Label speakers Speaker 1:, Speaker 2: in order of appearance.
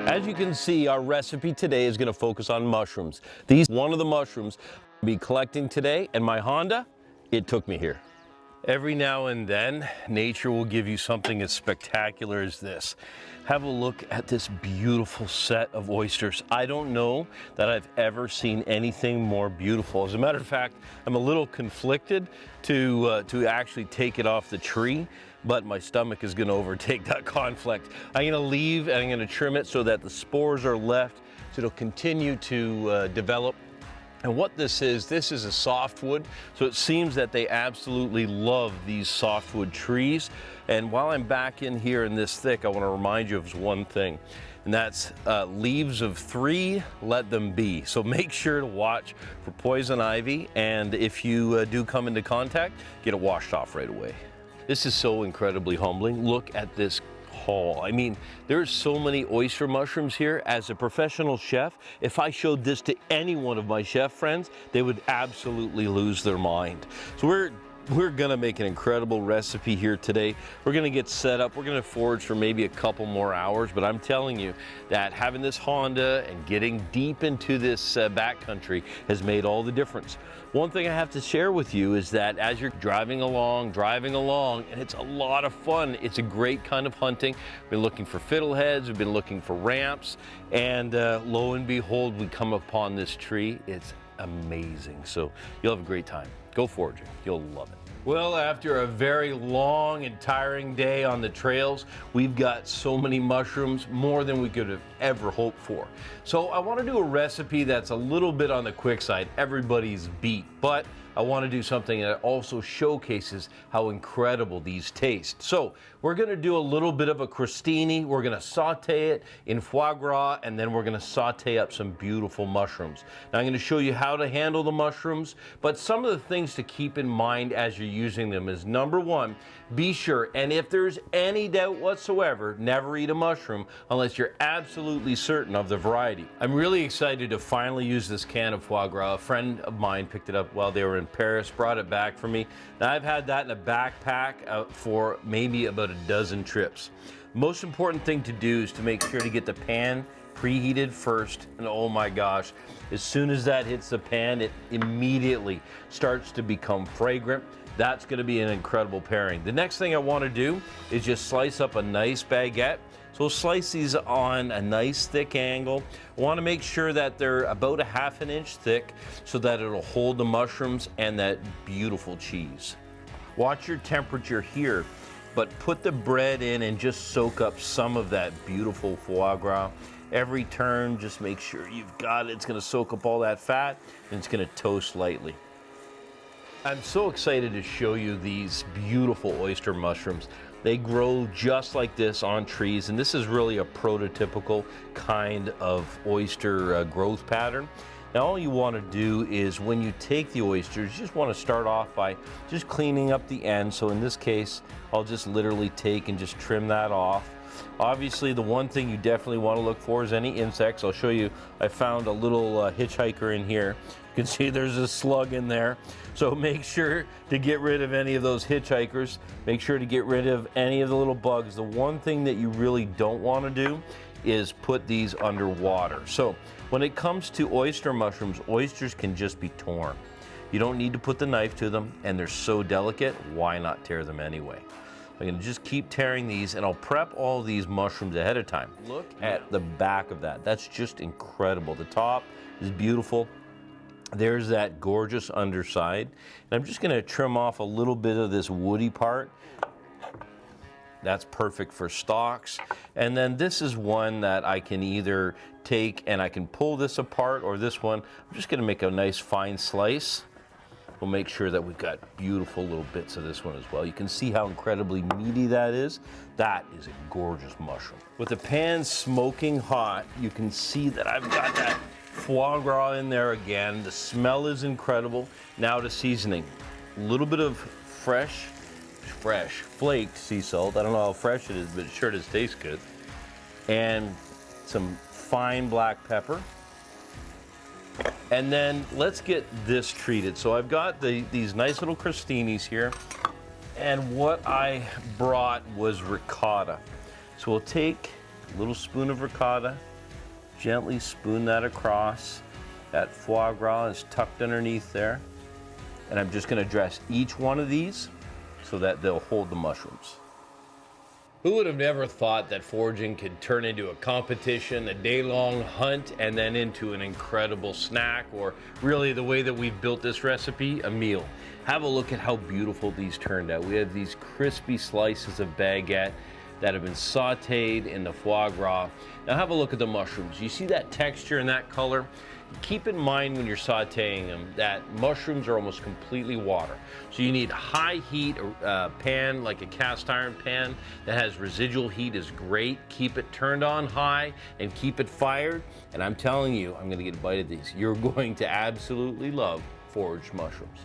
Speaker 1: As you can see, our recipe today is going to focus on mushrooms. These one of the mushrooms I'll be collecting today, and my Honda, it took me here. Every now and then, nature will give you something as spectacular as this. Have a look at this beautiful set of oysters. I don't know that I've ever seen anything more beautiful. As a matter of fact, I'm a little conflicted to actually take it off the tree, but my stomach is gonna overtake that conflict. I'm gonna leave and I'm gonna trim it so that the spores are left, so it'll continue to develop. And what this is a softwood, so it seems that they absolutely love these softwood trees. And while I'm back in here in this thick, I want to remind you of one thing, and that's leaves of 3, let them be. So make sure to watch for poison ivy, and if you do come into contact, get it washed off right away. This is so incredibly humbling. Look at this haul. I mean, there's so many oyster mushrooms here. As a professional chef, if I showed this to any one of my chef friends, they would absolutely lose their mind. So we're gonna make an incredible recipe here today. We're gonna get set up. We're gonna forage for maybe a couple more hours, but I'm telling you that having this Honda and getting deep into this backcountry has made all the difference. One thing I have to share with you is that as you're driving along, and it's a lot of fun. It's a great kind of hunting. We've been looking for fiddleheads, we've been looking for ramps, and lo and behold, we come upon this tree. It's amazing. So you'll have a great time. Go foraging, you'll love it. Well, after a very long and tiring day on the trails, we've got so many mushrooms, more than we could have ever hoped for. So I want to do a recipe that's a little bit on the quick side, everybody's beat, but I want to do something that also showcases how incredible these taste. So we're going to do a little bit of a crostini. We're going to saute it in foie gras, and then we're going to saute up some beautiful mushrooms. Now I'm going to show you how to handle the mushrooms, but some of the things to keep in mind as you're using them is, number one, be sure, and if there's any doubt whatsoever, never eat a mushroom unless you're absolutely certain of the variety. I'm really excited to finally use this can of foie gras. A friend of mine picked it up while they were in Paris, brought it back for me. Now I've had that in a backpack for maybe about a dozen trips. The most important thing to do is to make sure to get the pan preheated first, and oh my gosh, as soon as that hits the pan, it immediately starts to become fragrant. That's going to be an incredible pairing. The next thing I want to do is just slice up a nice baguette. So we'll slice these on a nice thick angle. I want to make sure that they're about a ½ an inch thick so that it'll hold the mushrooms and that beautiful cheese. Watch your temperature here, but put the bread in and just soak up some of that beautiful foie gras. Every turn, just make sure you've got it. It's going to soak up all that fat, and it's going to toast lightly. I'm so excited to show you these beautiful oyster mushrooms. They grow just like this on trees, and this is really a prototypical kind of oyster growth pattern. Now all you want to do is, when you take the oysters, you just want to start off by just cleaning up the end. So in this case, I'll just literally take and just trim that off. Obviously, the one thing you definitely want to look for is any insects. I'll show you, I found a little hitchhiker in here. You can see there's a slug in there. So make sure to get rid of any of those hitchhikers. Make sure to get rid of any of the little bugs. The one thing that you really don't want to do is put these underwater. So when it comes to oyster mushrooms, oysters can just be torn. You don't need to put the knife to them, and they're so delicate, why not tear them anyway? I'm going to just keep tearing these, and I'll prep all these mushrooms ahead of time. Look at the back of that. That's just incredible. The top is beautiful. There's that gorgeous underside. And I'm just going to trim off a little bit of this woody part. That's perfect for stalks. And then this is one that I can either take and I can pull this apart, or this one, I'm just going to make a nice fine slice. We'll make sure that we've got beautiful little bits of this one as well. You can see how incredibly meaty that is. That is a gorgeous mushroom. With the pan smoking hot, you can see that I've got that foie gras in there again. The smell is incredible. Now to seasoning. A little bit of fresh flaked sea salt. I don't know how fresh it is, but it sure does taste good. And some fine black pepper. And then let's get this treated. So I've got these nice little crostinis here, and what I brought was ricotta. So we'll take a little spoon of ricotta, Gently spoon that across. That foie gras is tucked underneath there. And I'm just gonna dress each one of these so that they'll hold the mushrooms. Who would have never thought that foraging could turn into a competition, a day-long hunt, and then into an incredible snack, or really the way that we've built this recipe, a meal. Have a look at how beautiful these turned out. We have these crispy slices of baguette that have been sauteed in the foie gras. Now have a look at the mushrooms. You see that texture and that color? Keep in mind when you're sauteing them that mushrooms are almost completely water. So you need high heat pan, like a cast iron pan that has residual heat is great. Keep it turned on high and keep it fired. And I'm telling you, I'm gonna get a bite of these. You're going to absolutely love foraged mushrooms.